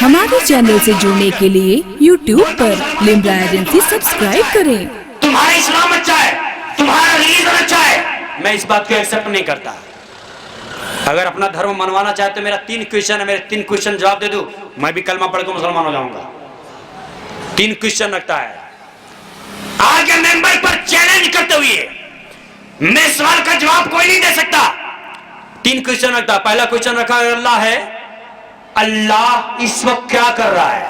हमारे चैनल से जुड़ने के लिए YouTube पर लिम्रा एजेंसी सब्सक्राइब करें। तुम्हारा इस्लाम अच्छा है, तुम्हारा रिलीजन अच्छा है, मैं इस बात को एक्सेप्ट नहीं करता। अगर अपना धर्म मनवाना चाहे तो मेरा 3 क्वेश्चन है, मेरे 3 क्वेश्चन जवाब दे दूं, मैं भी कलमा पढ़ के मुसलमान हो जाऊंगा। 3 क्वेश्चन रखता है। आगे मेंबर पर चैलेंज करते हुए मैं सवाल का जवाब कोई नहीं दे सकता। 3 क्वेश्चन रखता है। पहला क्वेश्चन रखा है अल्लाह है, अल्लाह इस वक्त क्या कर रहा है,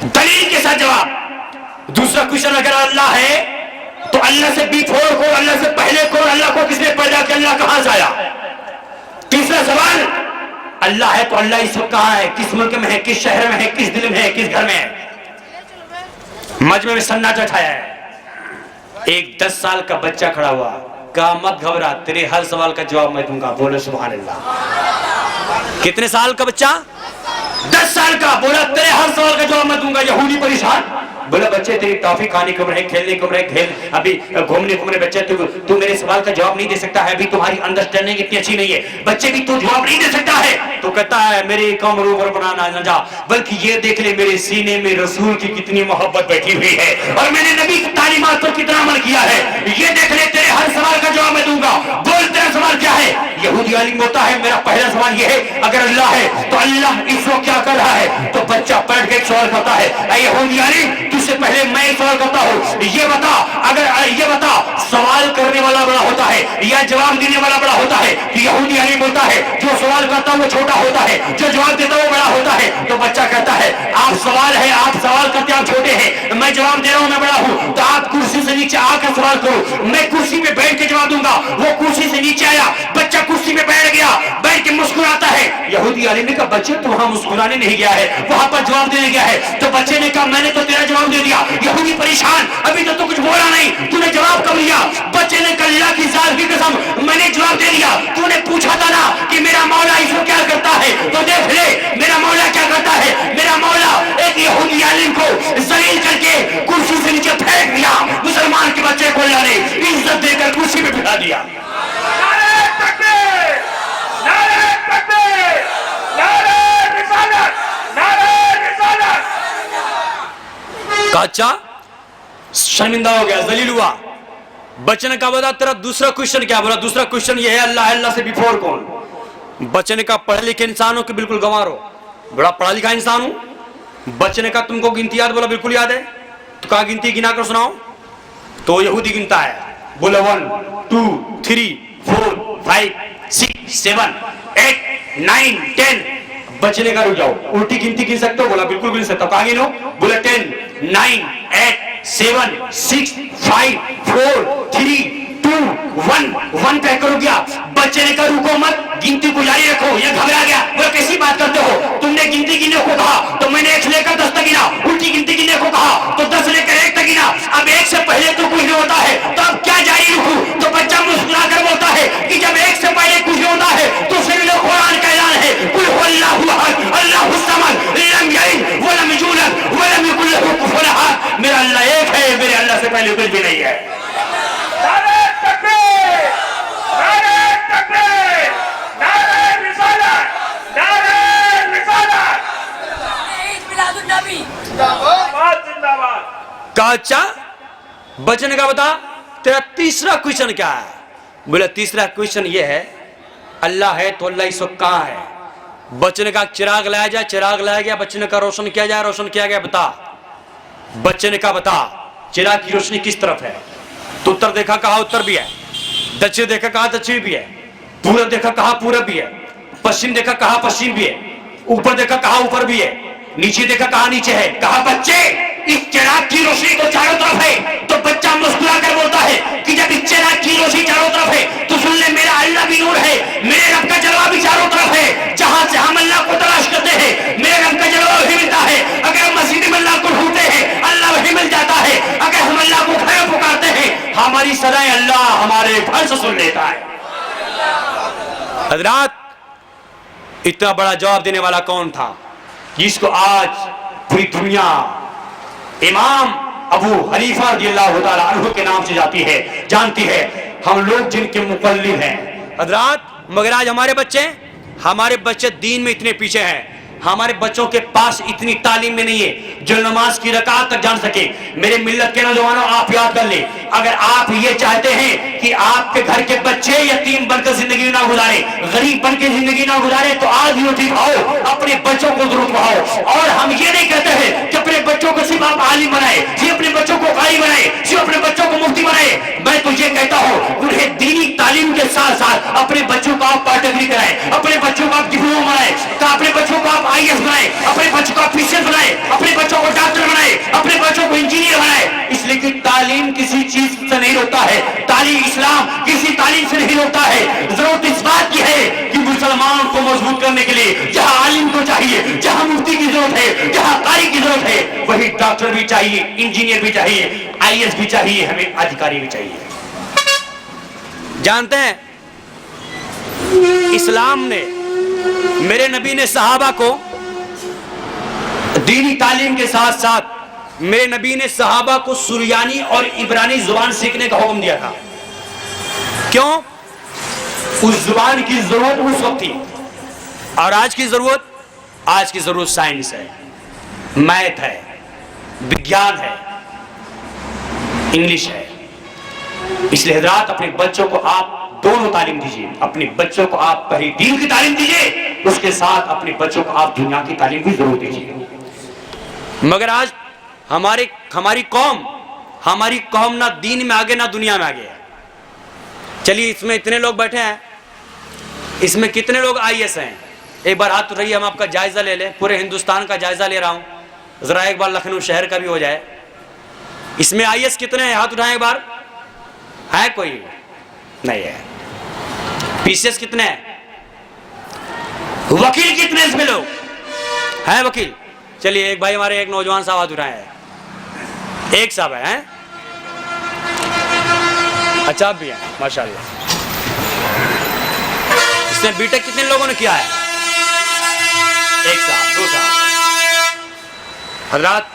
दलील के साथ जवाब। दूसरा क्वेश्चन अगर अल्लाह है तो अल्लाह से बिफोर कौन, अल्लाह से पहले कौन, अल्लाह को किसने पैदा किया, अल्लाह कहां से आया। तीसरा सवाल, अल्लाह है तो अल्लाह इस वक्त कहां है, किस मुल्क में है, किस शहर में है, किस दिल में है, किस घर में है। मजमे में सन्नाटा छाया है। एक 10 साल का बच्चा खड़ा हुआ, कहा मत घबरा, तेरे हर सवाल का जवाब मैं दूंगा। बोले सुभान अल्लाह। कितने साल का बच्चा? 10 साल का। बोला तेरे हर सवाल का जवाब मैं दूंगा। यहूदी परेशान। बोला बच्चे तेरी टॉफी खाने को रहे, खेलने को रहे, खेल अभी घूमने घूमने बच्चे, तू मेरे सवाल का जवाब नहीं दे सकता है, अभी तुम्हारी अंडरस्टैंडिंग इतनी अच्छी नहीं है, बच्चे भी तू जवाब नहीं दे सकता है। तो कहता है मेरी कम रूबर बनाना न जा, बल्कि ये देख ले मेरे सीने में रसूल की कितनी मोहब्बत बैठी हुई है और मैंने नबी की तालीमात पर कितना अमल किया है। ये देख ले तेरे हर सवाल का जवाब मैं दूंगा। बोल तेरा सवाल क्या है। यहूदी आलिम होता है, मेरा पहला सवाल ये है, अगर अल्लाह है तो अल्लाह इस वक्त क्या कर रहा है। तो बच्चा बैठ के एक सवाल करता है, यहूदी आलिम तुझसे पहले मैं एक सवाल करता हूँ, ये बता, अगर ये बता सवाल करने वाला बड़ा होता है या जवाब देने वाला बड़ा होता है। तो यहूदी आलिम बोलता है जो सवाल करता है वो छोटा होता है, जो जवाब देता है वो बड़ा होता है। तो बच्चा कहता है आप सवाल है, आप सवाल करते आप छोटे हैं, मैं जवाब दे रहा हूँ मैं बड़ा हूँ, तो आप कुर्सी से नीचे आकर सवाल करो, मैं कुर्सी पे बैठ के जवाब दूंगा। वो कुर्सी से नीचे आया, बच्चा कुर्सी पे बैठ गया, बैठ के मुस्कुराता है। यहूदी आलिम ने कहा बच्चे तो वहां मुस्कुराने नहीं गया है, वहां पर जवाब देने गया है। तो बच्चे ने कहा मैंने तो तेरा जवाब दे दिया। यहूदी परेशान, अभी तो तू कुछ बोला नहीं, तूने जवाब कब लिया। बच्चे ने कहा अल्लाह की जात की कसम मैंने जवाब दे दिया। तूने पूछा था ना कि मेरा मौला इसको क्या करता है, तो देख ले मेरा मौला क्या करता है। मेरा मौला एक यहूदी आलिम को जलील करके कुर्सी से नीचे फेंक दिया, मुसलमान के बच्चे को अल्लाह ने इज्जत देकर कुर्सी पे बिठा दिया। अच्छा शर्मिंदा हो गया, जलील हुआ। बच्चे ने कहा बता तेरा दूसरा क्वेश्चन क्या। बोला दूसरा क्वेश्चन ये है अल्लाह है, अल्लाह से बिफोर कौन। बच्चे ने कहा पढ़े लिखे इंसान हो कि बिल्कुल गंवार हो। बड़ा पढ़ा लिखा इंसान हूं। बच्चे ने कहा तुमको गिनती याद। बोला बिल्कुल याद है। तो कहा गिनती गिना कर सुनाओ। तो यहूदी गिनता है, बोला 1 2 3 4 5 6 7 8 9 10। बच्चे ने कहा रुक जाओ, उल्टी गिनती गिन सकते हो। बोला बिल्कुल गिन सकता हूं। कहा गिनो। बोला 10 9 8 7 6 5 4 3 2 1 पे करो गया। बच्चे ने कहा रुको मत, गिनती को जारी रखो। ये घबरा गया। बोला कैसी बात करते हो, तुमने गिनती गिनने को कहा तो मैंने 1 से लेकर 10 तक गिना, उल्टी गिनती गिनने को कहा तो 10 से लेकर 1 तक गिना। अब 1 से पहले तो कुछ नहीं होता है, तो अब क्या जारी रखूं। तो बच्चा मुस्कुरा कर बोलता है कि जब 1 से पहले कुछ नहीं होता है तो फिर कुरान का ऐलान है कुल हुवल्लाहु अहद अल्लाहु समद लम यलिद व लम यूलद व लम यकुल लहू कुफुवन अहद। मेरा अल्लाह एक है, मेरे अल्लाह से पहले कुछ भी नहीं है। नारे तकबीर, नारे तकबीर, नारे रिसालत, नारे रिसालत, मिलादुन नबी जिंदाबाद जिंदाबाद। कहा अच्छा बच्चे का बता तेरा तीसरा क्वेश्चन क्या है। बोला तीसरा क्वेश्चन ये है अल्लाह है तो अल्लाह इस वक्त कहां है। बच्चे ने कहा चिराग लाया जाए। चिराग लाया गया। बच्चे ने कहा रोशन किया जाए। रोशन किया गया। बता। बच्चे ने कहा बता चिराग की रोशनी किस तरफ है। तो उत्तर देखा कहा उत्तर भी है, दक्षिण देखा कहा दक्षिण भी है, पूरब देखा कहा पूरब भी है, पश्चिम देखा कहा पश्चिम भी है, ऊपर देखा कहा ऊपर भी है, नीचे देखा कहा नीचे है। कहा बच्चे इस चिराग की रोशनी तो चारों तरफ है। तो बच्चा मुस्कुरा कर बोलता है कि जब इस चिराग की रोशनी चारों तरफ है तो सुन ले मेरा अल्लाह भी नूर है, मेरे रब का जलवा भी चारों तरफ है। जहां से हम अल्लाह को तलाश करते हैं मेरे रब का जलवा वही मिलता है। अगर हम मस्जिद में अल्लाह को ढूंढते हैं अल्लाह वही मिल जाता है। अगर हम अल्लाह को घर पुकारते हैं हमारी सदाएं अल्लाह हमारे घर से सुन लेता है। हजरात इतना बड़ा जवाब देने वाला कौन था जिसको आज पूरी दुनिया इमाम अबू हनीफा रज़ियल्लाहु ताला अन्हु के नाम से जानती है। हम लोग जिनके मुक़ल्लिद हैं हजरात, मगर आज हमारे बच्चे दीन में इतने पीछे हैं। हमारे बच्चों के पास इतनी तालीम में नहीं है जो नमाज की रकात तक जान सके। मेरे मिल्लत के नौजवानों, आप याद कर ले, अगर आप ये चाहते हैं कि आपके घर के बच्चे यतीम बनकर जिंदगी ना गुजारे, गरीब बनकर जिंदगी ना गुजारे, तो आज रोटी खाओ, अपने बच्चों को जरूर पढ़ाओ। और हम ये नहीं कहते हैं कि अपने बच्चों को सिर्फ आप आलिम बनाए, सिर्फ अपने बच्चों को कारी बनाए, सिर्फ अपने बच्चों को मुफ्ती बनाए। मैं तुझे कहता हूँ उन्हें दीनी तालीम के साथ साथ अपने बच्चों को आप पार्ट डिग्री कराएं, अपने बच्चों को आप डिप्लोमा बनाए, अपने बच्चों को आप IAS बनाए, अपने बच्चों को आप PCS बनाए, अपने बच्चों को डॉक्टर बनाए, अपने बच्चों को इंजीनियर बनाए। इसलिए कि तालीम किसी चीज से नहीं रोकता है, तालीम इस्लाम किसी तालीम से नहीं रोकता है। जरूरत इस बात की है कि मुसलमान को मजबूत करने के लिए जहां आलिम को चाहिए, जहां मुफ्ती की जरूरत है, जहां कारी की जरूरत है, वही डॉक्टर भी चाहिए, इंजीनियर भी चाहिए, IAS भी चाहिए, हमें अधिकारी भी चाहिए। जानते हैं इस्लाम ने, मेरे नबी ने सहाबा को दीनी तालीम के साथ साथ मेरे नबी ने सहाबा को सुरियानी और इब्रानी जुबान सीखने का हुक्म दिया था। क्यों? उस जुबान की जरूरत उस वक्त थी। और आज की जरूरत साइंस है, मैथ है, विज्ञान है, इंग्लिश है। इसलिए हजरात, अपने बच्चों को आप दोनों तालीम दीजिए। अपने बच्चों को आप पहले दीन की तालीम दीजिए, उसके साथ अपने बच्चों को आप दुनिया की तालीम भी जरूर दीजिए। मगर आज हमारी कौम ना दीन में आगे ना दुनिया में आगे है। चलिए, इसमें इतने लोग बैठे हैं, इसमें कितने लोग IAS हैं? एक बार हाथ उठाइए, हम आपका जायजा ले लें। पूरे हिंदुस्तान का जायजा ले रहा हूं, जरा एक बार लखनऊ शहर का भी हो जाए। इसमें IAS कितने हैं? हाथ उठाएं एक बार। है कोई? नहीं है। PCS कितने हैं? वकील कितने इसमें लोग हैं? वकील, चलिए एक भाई हमारे, एक नौजवान साहब हाथ उठाए हैं। एक साहब है? अच्छा, आप भी हैं, माशाल्लाह। इसमें बीटेक कितने लोगों ने किया है? एक साहब, दो साहब। हजरात,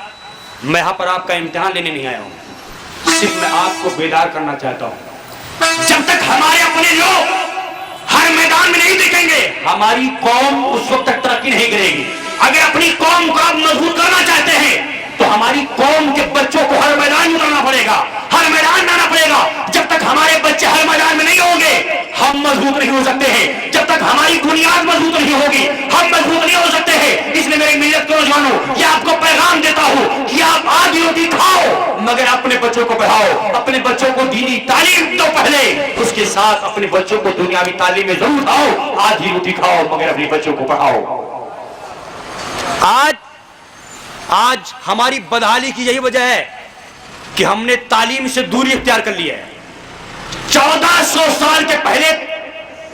मैं यहां पर आपका इम्तिहान लेने नहीं आया हूं, सिर्फ मैं आपको बेदार करना चाहता हूं। जब तक हमारे अपने लोग हर मैदान में नहीं दिखेंगे, हमारी कौम उस वक्त तक तरक्की नहीं करेगी। अगर अपनी कौम को आप मजबूत करना चाहते हैं तो हमारी कौम के बच्चों को हर मैदान में उतरना पड़ेगा, हर मैदान में आना पड़ेगा। जब तक हमारे बच्चे हर मैदान में नहीं होंगे, हम मजबूत नहीं हो सकते हैं। जब तक हमारी बुनियाद मजबूत नहीं होगी, हम मजबूत नहीं हो सकते हैं। इसलिए मेरी मिल्लत के नौजवानों, ये आपको पैगाम देता हूं कि आप आधी रोटी खाओ मगर अपने बच्चों को पढ़ाओ। अपने बच्चों को दीनी तालीम दो पहले, उसके साथ अपने बच्चों को दुनियावी तालीम में जरूर आओ। आधी रोटी खाओ मगर अपने बच्चों को पढ़ाओ। आज हमारी बदहाली की यही वजह है कि हमने तालीम से दूरी इख्तियार कर ली है। 1400 साल के पहले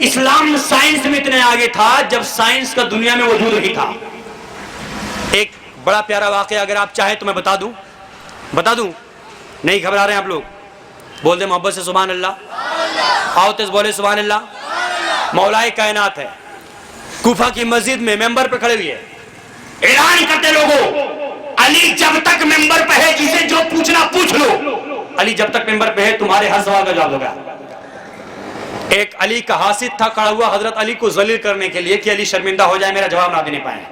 इस्लाम साइंस में इतने आगे था जब साइंस का दुनिया में वजूद नहीं था। एक बड़ा प्यारा वाकया अगर आप चाहें तो मैं बता दूं? नहीं घबरा रहे हैं आप लोग? बोल दे मोहब्बत से सुभान अल्लाह। आओ तेज बोले सुभान अल्लाह। मौलाए कायनात है, कूफा की मस्जिद में मेंबर पर खड़े हुए ऐलान करते लोगों, अली जब तक मेंबर पे है, जिसे जो पूछना पूछ लो। अली जब तक मेंबर पे है, तुम्हारे हर सवाल का जवाब होगा। एक अली का हासिद था खड़ा हुआ हजरत अली को जलील करने के लिए कि अली शर्मिंदा हो जाए, मेरा जवाब ना देने पाए।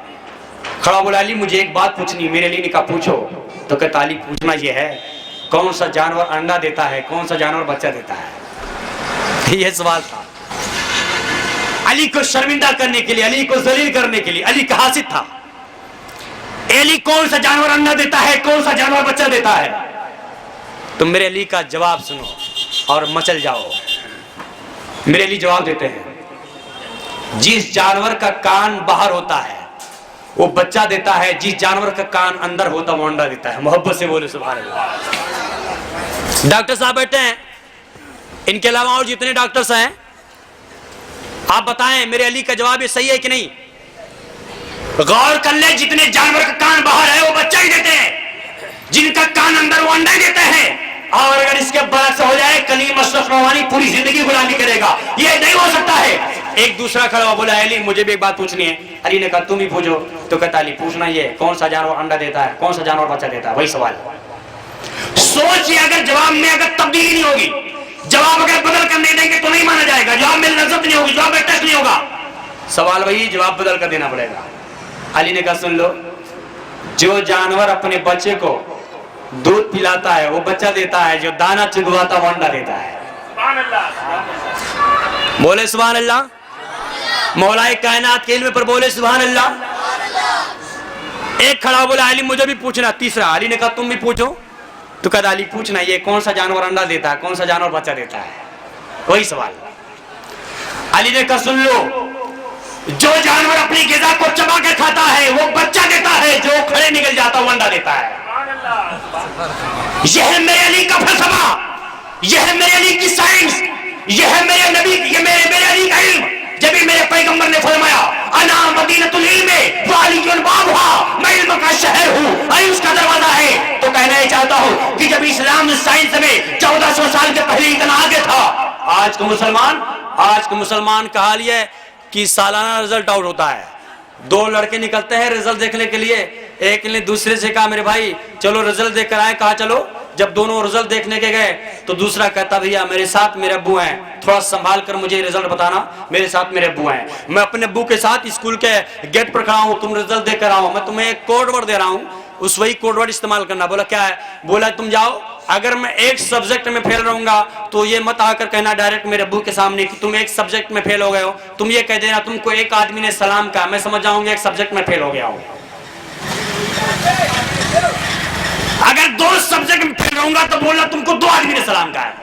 खड़ा बोला, अली मुझे एक बात पूछनी, मेरे लिए निकाह पूछो। तो कहता अली पूछना यह है, कौन सा जानवर अंडा देता है, कौन सा जानवर बच्चा देता है? यह सवाल था। अली को शर्मिंदा करने के लिए, अली को जलील करने के लिए अली का हासिद था। अली कौन सा जानवर अंडा देता है, कौन सा जानवर बच्चा देता है? तुम मेरे अली का जवाब सुनो और मचल जाओ। मेरे अली जवाब देते हैं, जिस जानवर का कान बाहर होता है वो बच्चा देता है, जिस जानवर का कान अंदर होता वो अंडा देता है। मोहब्बत से बोले सुभान अल्लाह। डॉक्टर साहब बैठे हैं, इनके अलावा और जितने डॉक्टर्स हैं, आप बताएं मेरे अली का जवाब ये सही है कि नहीं? गौर कर ले, जितने जानवर का कान बाहर है वो बच्चा ही देते हैं, जिनका कान अंदर वो अंडा देते हैं। और अगर इसके बाद से हो जाए, कलीम अशरफ नवानी पूरी जिंदगी गुलामी करेगा, ये नहीं हो सकता है। एक दूसरा खड़ा हुआ बोला, अली मुझे भी एक बात पूछनी है। अली ने कहा तुम ही पूछो। तो कहता अली पूछना ये, कौन सा जानवर अंडा देता है, कौन सा जानवर बच्चा देता है? वही सवाल। सोचिए, अगर जवाब में अगर तब्दीली नहीं होगी, जवाब अगर बदल कर नहीं देंगे तो नहीं माना जाएगा, जवाब में लज्जत नहीं होगी, जवाब में टेस्ट नहीं होगा। सवाल वही, जवाब बदल कर देना पड़ेगा। अली ने कहा सुन लो, जो जानवर अपने बच्चे को दूध पिलाता है वो बच्चा देता है, जो दाना चुगवाता वो अंडा देता है। बोले सुभान अल्लाह। मौलाए कायनात के इल्म पर बोले सुभान अल्लाह। एक खड़ा बोला अली मुझे भी पूछना। तीसरा अली ने कहा तुम भी पूछो। तो कहता अली पूछना ये कौन सा जानवर अंडा देता है, कौन सा जानवर बच्चा देता है, वही सवाल। अली ने कहा सुन लो, जो जानवर अपनी ग़िज़ा को चबा के खाता है वो बच्चा देता है, जो खड़े निकल जाता वो अंडा देता है। यह है मेरे अली का फलसफा, यह है मेरे अली की साइंस, यह है मेरे नबी, ये मेरे अली का इल्म। जब भी मेरे पैगंबर ने फरमाया अना मदीनतुल इल्म व अलीयुन बाबुहा, मैं इल्म का शहर हूँ, अली उसका दरवाजा है। तो कहना ये चाहता हूँ कि जब इस्लाम साइंस में 1400 साल के पहले इतना आगे था, आज के मुसलमान का हाल ये कि सालाना रिजल्ट आउट होता है। दो लड़के निकलते हैं रिजल्ट देखने के लिए, एक ने दूसरे से कहा मेरे भाई चलो रिजल्ट देख कर आए। कहा चलो। जब दोनों रिजल्ट देखने के गए तो दूसरा कहता भैया मेरे साथ मेरे अब्बू हैं, थोड़ा संभाल कर मुझे रिजल्ट बताना, मेरे साथ मेरे अब्बू हैं, मैं अपने अब्बू के साथ स्कूल के गेट पर खड़ा हूँ, तुम रिजल्ट देख कर आओ, मैं तुम्हें एक कोड वर्ड दे रहा हूँ, उस वही कोड वर्ड इस्तेमाल करना। बोला क्या है? बोला तुम जाओ, अगर मैं एक सब्जेक्ट में फेल रहूंगा तो ये मत आकर कहना डायरेक्ट मेरे अब्बू के सामने कि तुम एक सब्जेक्ट में फेल हो गए हो, तुम ये कह देना तुमको एक आदमी ने सलाम कहा, मैं समझ जाऊंगा एक सब्जेक्ट में फेल हो गया हूं। अगर 2 सब्जेक्ट में फेल रहूंगा तो बोलना तुमको 2 आदमी ने सलाम कहा है।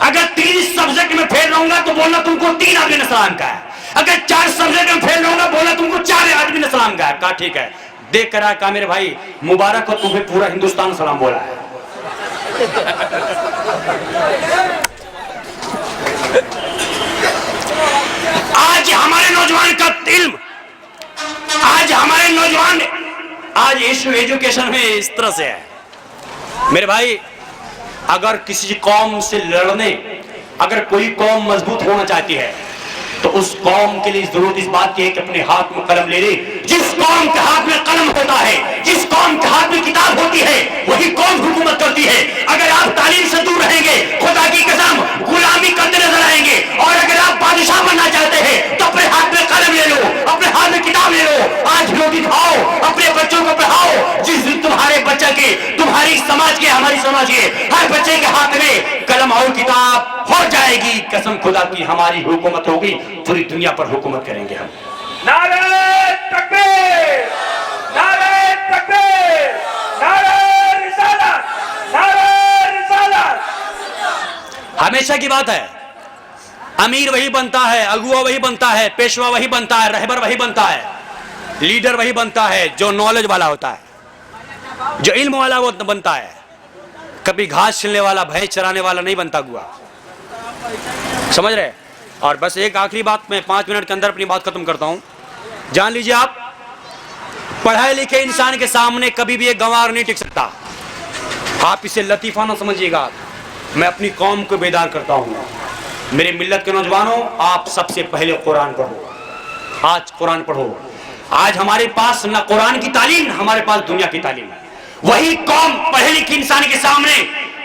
अगर 3 सब्जेक्ट में फेल रहूंगा तो बोलना तुमको 3 आदमी ने सलाम कहा है। अगर 4 सब्जेक्ट में फेल रहूंगा बोलना तुमको 4 आदमी ने सलाम कहा है। कहा ठीक है। देख कर कहा मेरे भाई मुबारक हो, तुम्हें पूरा हिंदुस्तान सलाम बोला है। आज हमारे नौजवान का इल्म, आज हमारे नौजवान आज एजुकेशन में इस तरह से है। मेरे भाई अगर किसी कौम से लड़ने, अगर कोई कौम मजबूत होना चाहती है तो उस कौम के लिए जरूरत इस बात की है कि अपने हाथ में कलम ले ले। जिस कौम के हाथ में कलम होता है, जिस कौम के हाथ में किताब होती है, वही कौम हुकूमत करती है। अगर आप तालीम से दूर रहेंगे, खुदा की कसम गुलामी करते नजर आएंगे। और अगर आप बादशाह बनना चाहते हैं तो अपने हाथ में कलम ले लो, अपने हाथ में किताब ले लो, आज रोटी खाओ, अपने बच्चों को पढ़ाओ। जिस दिन तुम्हारे बच्चे के, तुम्हारी समाज के, हमारी समाज के हर बच्चे के हाथ में कलम और किताब हो जाएगी, कसम खुदा की हमारी हुकूमत होगी, पूरी दुनिया पर हुकूमत करेंगे हम। नारे तकबीर, नारे तकबीर, नारे रिसालत, नारे रिसालत। हमेशा की बात है, अमीर वही बनता है, अगुआ वही बनता है, पेशवा वही बनता है, रहबर वही बनता है, लीडर वही बनता है जो नॉलेज वाला होता है, जो इल्म वाला वो बनता है। कभी घास छिलने वाला, भैंस चराने वाला नहीं बनता अगुआ। समझ रहे? और बस एक आखिरी बात, मैं 5 मिनट के अंदर अपनी बात खत्म करता हूं। जान लीजिए आप, पढ़े लिखे इंसान के सामने कभी भी एक गंवार नहीं टिक सकता। आप इसे लतीफा ना समझिएगा, मैं अपनी कौम को बेदार करता हूं। मेरे मिल्लत के नौजवानों, आप सबसे पहले कुरान पढ़ो। आज कुरान पढ़ो। आज हमारे पास न कुरान की तालीम, हमारे पास दुनिया की तालीम है। वही कौम पढ़े लिखे इंसान के सामने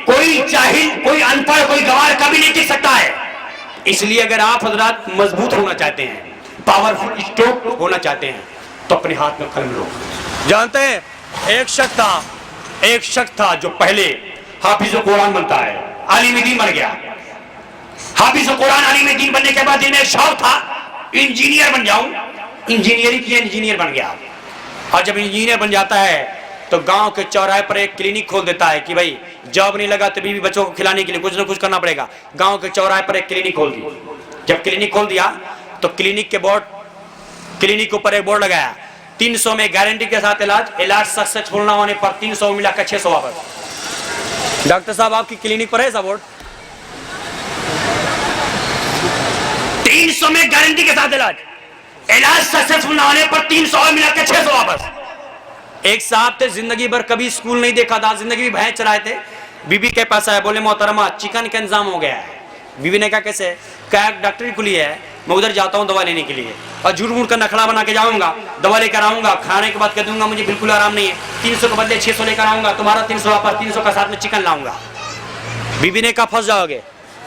कोई जाहिल, कोई अनपढ़, कोई गंवार कभी नहीं टिक सकता है। इसलिए अगर आप हजरात मजबूत होना चाहते हैं, पावरफुल स्ट्रोक होना चाहते हैं, तो अपने हाथ में कलम लो। जानते हैं एक शख्स था जो पहले हाफिज कुरान बनता है, आलिम दीन बन गया। हाफिज कुरान आलिम दीन बनने के बाद इन्हें शौक था इंजीनियर बन जाऊं, इंजीनियरिंग किया, इंजीनियर बन गया। और जब इंजीनियर बन जाता है तो गांव के चौराहे पर एक क्लिनिक खोल देता है कि भाई जॉब नहीं लगा तो बीवी बच्चों को खिलाने के लिए कुछ ना कुछ करना पड़ेगा। गांव के चौराहे पर एक क्लिनिक खोल दी। जब क्लिनिक खोल दिया तो क्लिनिक के ऊपर एक बोर्ड लगाया, 300 में गारंटी के साथ इलाज सक्सेसफुल ना होने पर 300 मिलाकर 600 वापस। डॉक्टर साहब आपकी क्लिनिक पर है ऐसा बोर्ड? 300 में गारंटी के साथ इलाज सक्सेसफुल ना होने पर 300 मिलाकर 600 वापस। एक साहब थे, जिंदगी भर कभी स्कूल नहीं देखा था, जिंदगी भी भैंस चराए थे। बीबी के पास आए, बोले मोहतरमा चिकन का इंतजाम हो गया है। बीबी ने कहा कैसे? कहा डॉक्टरी खुली है, मैं उधर जाता हूँ दवा लेने के लिए, और झूठ मूठ का नखड़ा बना के जाऊंगा, दवा लेकर आऊंगा, खाने के बाद कह दूंगा मुझे बिल्कुल आराम नहीं है, 300 के बदले 600 लेकर आऊंगा, तुम्हारा 300 वापस, 300 का साथ में चिकन लाऊंगा। बीबी ने कहा फंस जाओगे,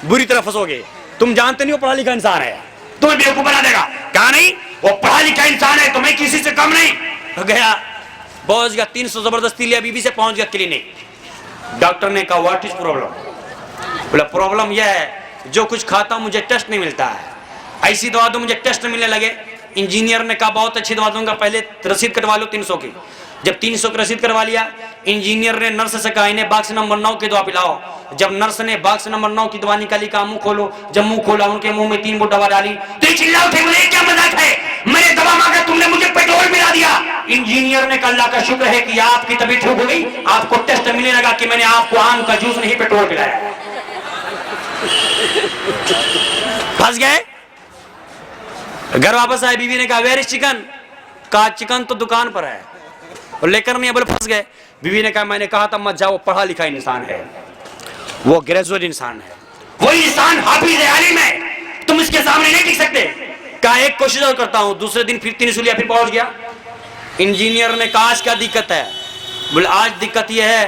बुरी तरह फंसोगे, तुम जानते नहीं हो पढ़ा लिखा इंसान है, तुम्हें बेवकूफ बना देगा। कहा नहीं, वो पढ़ा लिखा इंसान है, तो मैं किसी से कम नहीं। गया, पहुंच गया, 300 जबरदस्ती लिया, बीबी से पहुंच गया क्लिनिक। डॉक्टर ने कहा व्हाट इज प्रॉब्लम? बोला प्रॉब्लम यह है जो कुछ खाता हूं मुझे टेस्ट नहीं मिलता है, ऐसी दवा दो मुझे टेस्ट मिलने लगे। इंजीनियर ने कहा बहुत अच्छी दवा दूंगा, पहले रसीद कटवा लो 300 की। जब 300 की रसीद करवा लिया, इंजीनियर ने नर्स से कहा इन्हें बॉक्स नंबर 9 की दवा पिलाओ। जब नर्स ने बॉक्स नंबर 9 की दवा निकाली, कहा मुंह खोलो। जब मुंह खोला, उनके मुंह में 3 बोतल दवा डाली। तो चिल्ला उठे, बोले क्या मजाक है, मैंने दवा मांगा, तुमने मुझे पेट्रोल मिला दिया। इंजीनियर ने कहा अल्लाह का शुक्र है कि आपकी तबीयत ठीक हो गई, आपको टेस्ट मिलने लगा कि मैंने आपको आम का जूस नहीं पेट्रोल पिलाया। फंस गए। घर वापस आए, बीवी ने कहा वेयर इज चिकन? कहा चिकन तो दुकान पर है, और लेकर नहीं। बोले फंस गए। बीवी ने कहा मैंने कहा था मत जाओ, पढ़ा लिखा इंसान है, वो ग्रेजुएट इंसान है, वो इंसान हाफिज है, आलिम है, तुम इसके सामने नहीं टिक सकते। कहा एक कोशिश और करता हूं। दूसरे दिन फिर 300 लिया, फिर पहुंच गया। इंजीनियर ने कहा आज क्या दिक्कत है? बोले आज दिक्कत यह है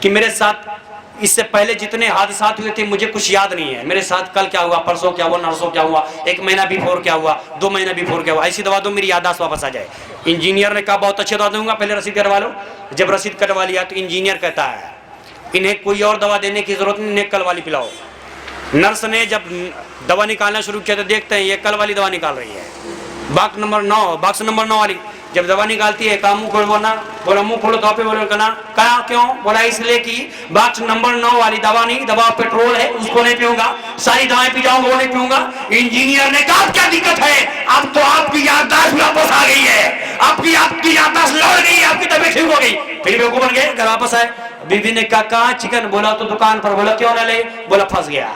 कि मेरे साथ इससे पहले जितने हादसा हुए थे मुझे कुछ याद नहीं है। मेरे साथ कल क्या हुआ, परसों क्या हुआ, नरसों क्या हुआ, 1 महीना बिफोर क्या हुआ, 2 महीना बिफोर क्या हुआ, ऐसी दवा दो मेरी याददाश्त वापस आ जाए। इंजीनियर ने कहा बहुत अच्छी दवा दूंगा, पहले रसीद करवा लो। जब रसीद कटवा लिया तो इंजीनियर कहता है इन्हें कोई और दवा देने की जरूरत नहीं, इन्हें कल वाली पिलाओ। नर्स ने जब दवा निकालना शुरू किया तो देखते हैं ये कल वाली दवा निकाल रही है, बॉक्स नंबर 9 वाली। जब दवा निकालती है, कहा मुंह खोलो, बोलना, बोला मुंह खोलो, दवा पे बोलो, कहा क्यों? बोला इसलिए कि बॉक्स नंबर 9 वाली दवा नहीं, दवा पेट्रोल है, उसको नहीं पीऊंगा, सारी दवाएं पी जाऊंगा, वो नहीं पीऊंगा। इंजीनियर ने कहा क्या दिक्कत है? अब तो आपकी याददाश्त वापस आ गई है, आपकी याददाश्त लौट गई, आपकी तबीयत ठीक हो गई। फिर बेवकूफ बन गए, घर वापस आए। बीवी ने कहा कहा चिकन? बोला तो दुकान पर। बोला क्यों ना ले? बोला फंस गया।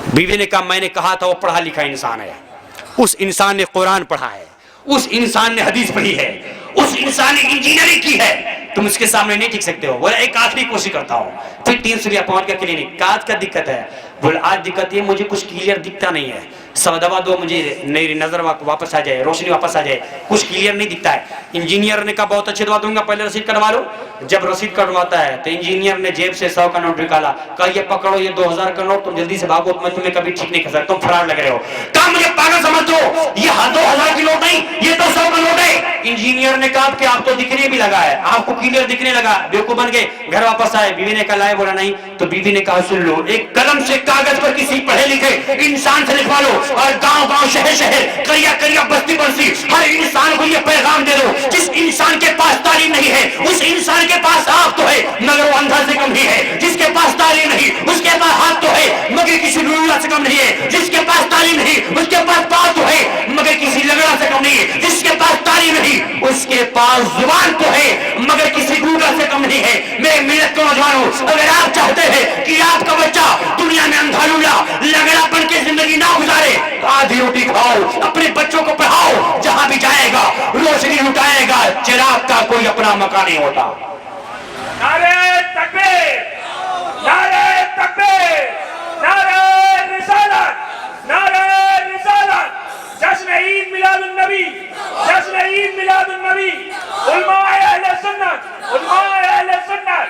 बीवी ने कहा मैंने कहा था वो पढ़ा लिखा इंसान है, उस इंसान ने कुरान पढ़ा है, उस इंसान ने हदीस पढ़ी है, उस इंसान ने इंजीनियरिंग की है, तुम इसके सामने नहीं टिक सकते हो। बोला एक आखिरी कोशिश करता हूं। फिर 300 लिया, पहुंच गया क्लिनिक। आज क्या दिक्कत है? बोला आज दिक्कत ये मुझे कुछ क्लियर दिखता नहीं है, सब दवा दो मुझे मेरी नजर वापस आ जाए, रोशनी वापस आ जाए, कुछ क्लियर नहीं दिखता है। इंजीनियर ने कहा बहुत अच्छी दवा दूंगा, पहले रसीद करवा लो। जब रसीद करवाता है तो इंजीनियर ने जेब से 100 का नोट निकाला। कहा ये पकड़ो, ये 2000 का नोट, तुम जल्दी से भागो, मैं तुम्हें कभी ठीक नहीं कर सकता, तुम फरार लग रहे हो। कहा मुझे पागल समझ दो, ये 2000 की नोट नहीं, ये तो 100 का नोट है। इंजीनियर ने कहा कि आप तो दिखने भी लगा है, आपको क्लियर दिखने लगा, बेवकूफ बन गए। घर वापस आए, बीवी ने कहा लाए? बोला नहीं। तो बीवी ने कहा सुन लो, एक कलम से कागज पर किसी पढ़े लिखे इंसान से लिखवा लो, और गांव गांव शहर शहर करिया करिया बस्ती बस्ती हर इंसान को ये पैगाम दे दो, जिस इंसान के पास तालीम नहीं है उस इंसान के पास आंख तो है मगर वो अंधा से कम नहीं है, जिसके पास तालीम नहीं उसके पास हाथ तो है मगर किसी लूला से कम नहीं है, जिसके पास तालीम नहीं उसके पास पाँव तो है मगर किसी लगड़ा से कम नहीं है, जिसके पास तालीम नहीं उसके पास जुबान तो है मगर किसी गूंगा से कम नहीं है। मेरे मिलत के नौजवानों, अगर आप चाहते हैं कि आपका बच्चा दुनिया में अंधा लूला लगड़ा बन के जिंदगी ना गुजारे, तो आधी रोटी खाओ, अपने बच्चों को पढ़ाओ, जहां भी जाएगा रोशनी लुटाएगा, चिराग का कोई अपना मकान नहीं होता। नारे तकबीर, नारे तकबीर, नारे रिसालत, नारे रिसालत, जश्न ईद मिलादुन नबी, जश्न ईद मिलादुन नबी, उलमाए अहले सुन्नत, उलमाए अहले सुन्नत।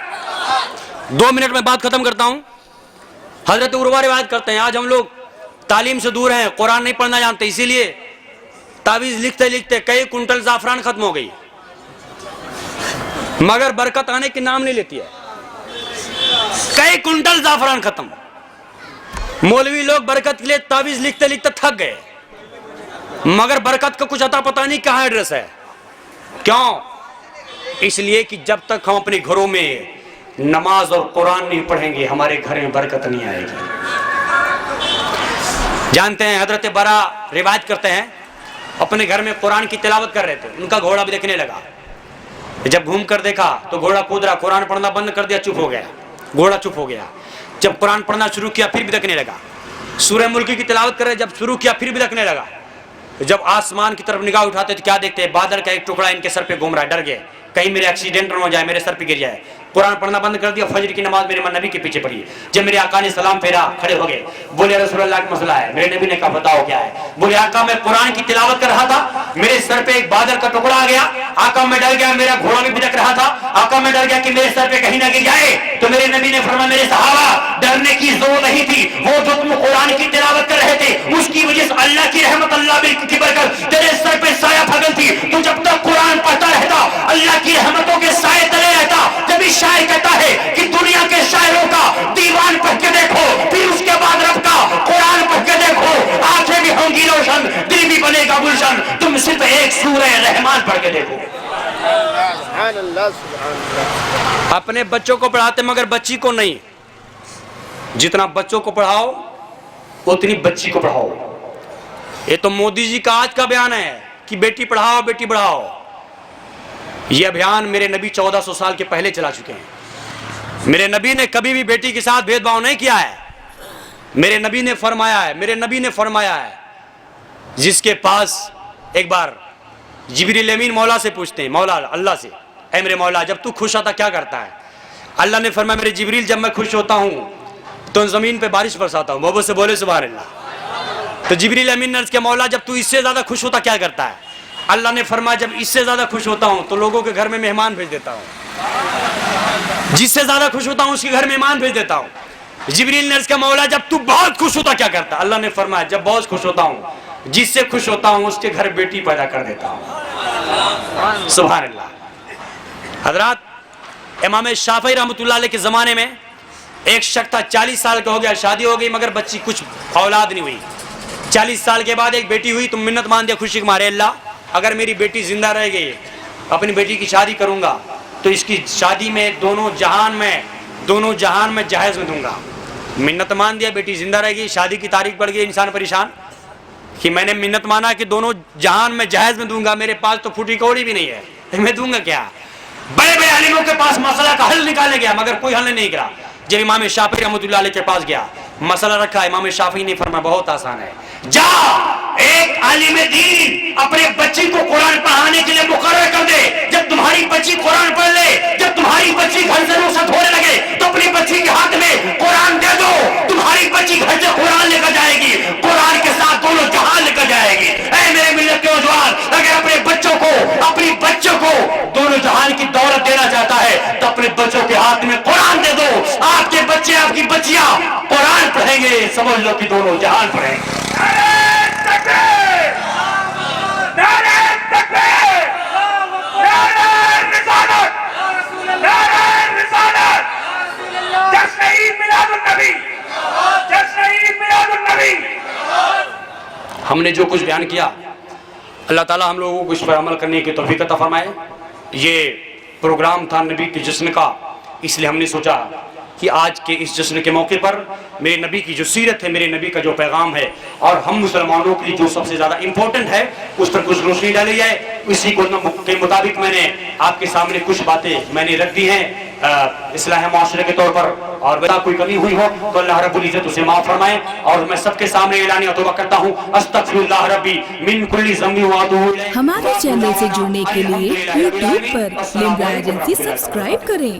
2 मिनट में बात खत्म करता हूं। हजरत उर्वा रिवायत करते हैं आज हम लोग तालीम से दूर हैं, कुरान नहीं पढ़ना जानते, इसीलिए तावीज लिखते लिखते कई कुंटल जाफरान खत्म हो गई, मगर बरकत आने की नाम नहीं लेती है। कई कुंटल जाफरान खत्म। मौलवी लोग बरकत के लिए तावीज लिखते लिखते थक गए, मगर बरकत का कुछ अता पता नहीं कहां एड्रेस है। क्यों? इसलिए कि जब तक हम अपने घरों में नमाज और कुरान नहीं पढ़ेंगे हमारे घर में बरकत नहीं आएगी। जानते हैं हजरत बरा रिवायत करते हैं अपने घर में कुरान की तिलावत कर रहे थे, उनका घोड़ा भी देखने लगा। जब घूम कर देखा तो घोड़ा कूद रहा, कुरान पढ़ना बंद कर दिया, चुप हो गया, घोड़ा चुप हो गया। जब कुरान पढ़ना शुरू किया फिर भी देखने लगा। सूरह मुल्क की तिलावत कर रहे, जब शुरू किया फिर भी देखने लगा। जब आसमान की तरफ निगाह उठाते तो क्या देखते हैं? बादल का एक टुकड़ा इनके सर पे घूम रहा है, डर गए कहीं मेरे एक्सीडेंट न हो जाए, मेरे सर पे गिर जाए। कुरान पढ़ना बंद कर दिया, फजर की नमाज मेरे नबी के पीछे पढ़ी। जब मेरे आका ने सलाम फेरा, खड़े हो गए, बोले रसूलुल्लाह का मसला है। मेरे नबी ने कहा बताओ क्या है? बोले आका मैं कुरान की तिलावत कर रहा था, मेरे सर पे एक बादल का टुकड़ा आ गया, आका मैं डर गया, मेरा घोड़ा भी भिड़क रहा था, आका मैं डर गया कि मेरे सर पे कहीं ना गिर जाए। तो मेरे नबी ने फरमाया मेरे सहाबा डरने की जरूरत नहीं थी, वो जो तुम कुरान की तिलावत कर रहे थे उसकी वजह से अल्लाह की रहमत, अल्लाह की बरकत तेरे सर पे साया फगल थी। तू जब तक कुरान पढ़ता रहता अल्लाह की रहमतों के साए तले रहता। जब इस शायर कहता है कि दुनिया के शायरों का दीवान पढ़ के देखो, फिर उसके बाद रब का कुरान पढ़ के देखो, आंखें भी होंगी रोशन, दिल भी बनेगा गुलशन। तुम सिर्फ एक सूरह रहमान पढ़ के देखो। अपने बच्चों को पढ़ाते मगर बच्ची को नहीं। जितना बच्चों को पढ़ाओ उतनी बच्ची को पढ़ाओ। ये तो मोदी जी का आज का बयान है कि बेटी पढ़ाओ बेटी बढ़ाओ। ये अभियान मेरे नबी 1400 साल के पहले चला चुके हैं। मेरे नबी ने कभी भी बेटी के साथ भेदभाव नहीं किया है। मेरे नबी ने फरमाया है जिसके पास एक बार जिब्रील अमीन मौला से पूछते हैं, मौला अल्लाह से, ऐ मेरे मौला जब तू खुश होता क्या करता है? अल्लाह ने फरमाया मेरे जिब्रील जब मैं खुश होता हूँ तो जमीन पे बारिश बरसाता हूँ। मोहब्बत से बोले सुभान अल्लाह। तो जिब्रील अमीन ने अर्ज़ किया मौला जब तू इससे ज्यादा खुश होता क्या करता है? अल्लाह ने फरमाया जब इससे ज्यादा खुश होता हूँ तो लोगों के घर में मेहमान भेज देता हूँ। जिससे ज्यादा खुश होता हूँ उसके घर मेहमान भेज देता हूँ। जिब्रील ने अर्ज़ किया मौला जब तू बहुत खुश होता क्या करता? अल्लाह ने फरमाया जब बहुत खुश होता हूँ जिससे खुश होता हूँ उसके घर बेटी पैदा कर देता हूँ। सुभान अल्लाह। हजरात, इमाम शाफी रहमतुल्लाह अलैह के ज़माने में एक शख्स था, 40 साल का हो गया, शादी हो गई मगर बच्ची कुछ औलाद नहीं हुई। 40 साल के बाद एक बेटी हुई तो मिन्नत मान दिया खुशी के मारे, अल्लाह अगर मेरी बेटी जिंदा रह गई अपनी बेटी की शादी करूँगा तो इसकी शादी में दोनों जहान में जहेज में दूंगा। मिन्नत मान दिया, बेटी जिंदा रह गई, शादी की तारीख बढ़ गई। इंसान परेशान कि मैंने मिन्नत माना कि दोनों जहान में जहेज में दूंगा, मेरे पास तो फूटी कौड़ी भी नहीं है, मैं दूंगा क्या? बड़े बड़े आलिमों के पास मसला का हल निकालने गया मगर कोई हल नहीं करा। जब इमाम शाफी रहमतुल्लाह अलैह के पास गया, मसला रखा, इमाम शाफी ने फरमाया बहुत आसान है, जा एक आलिम दीन अपने बच्ची को कुरान पढ़ाने के लिए मुकर्रर कर दे। जब तुम्हारी बच्ची कुरान पढ़ ले, जब तुम्हारी बच्ची घर से रुखसत होने लगे तो अपनी बच्ची के हाथ में कुरान दे दो। तुम्हारी बच्ची घर से कुरान लेकर जाएगी, कुरान के साथ दोनों जहां लेकर जाएगी। ऐ मेरे मिल्लत के नौजवान, अगर अपने बच्चों को दोनों जहान की दौलत देना चाहता है तो अपने बच्चों के हाथ में कुरान दे दो। आपके बच्चे आपकी बच्चियां कुरान पढ़ेंगे, समझ लो कि दोनों जहान पढ़ेंगे। हमने जो कुछ बयान किया अल्लाह ताला हम लोगों को इस पर अमल करने की तौफीक अता फरमाए। ये प्रोग्राम था नबी के जश्न का, इसलिए हमने सोचा कि आज के इस जश्न के मौके पर मेरे नबी की जो सीरत है, मेरे नबी का जो पैगाम है और हम मुसलमानों के लिए जो सबसे ज़्यादा इम्पोर्टेंट है उस पर कुछ रोशनी डाली जाए। इसी को के मुताबिक मैंने आपके सामने कुछ बातें मैंने रख दी हैं इस्लाह माशरे के तौर पर, और बता कोई कमी हुई हो तो अल्लाह रब्बुल इज्जत उसे माफ़ फरमाए। और मैं सबके सामने ऐलानिया तौबा करता हूँ, अस्तगफिरुल्लाह रब्बी मिन कुल्ली ज़म्बी व अतूबु इलैह। हमारे चैनल से जुड़ने के लिए YouTube पर लिम्रा एजेंसी सब्सक्राइब करें।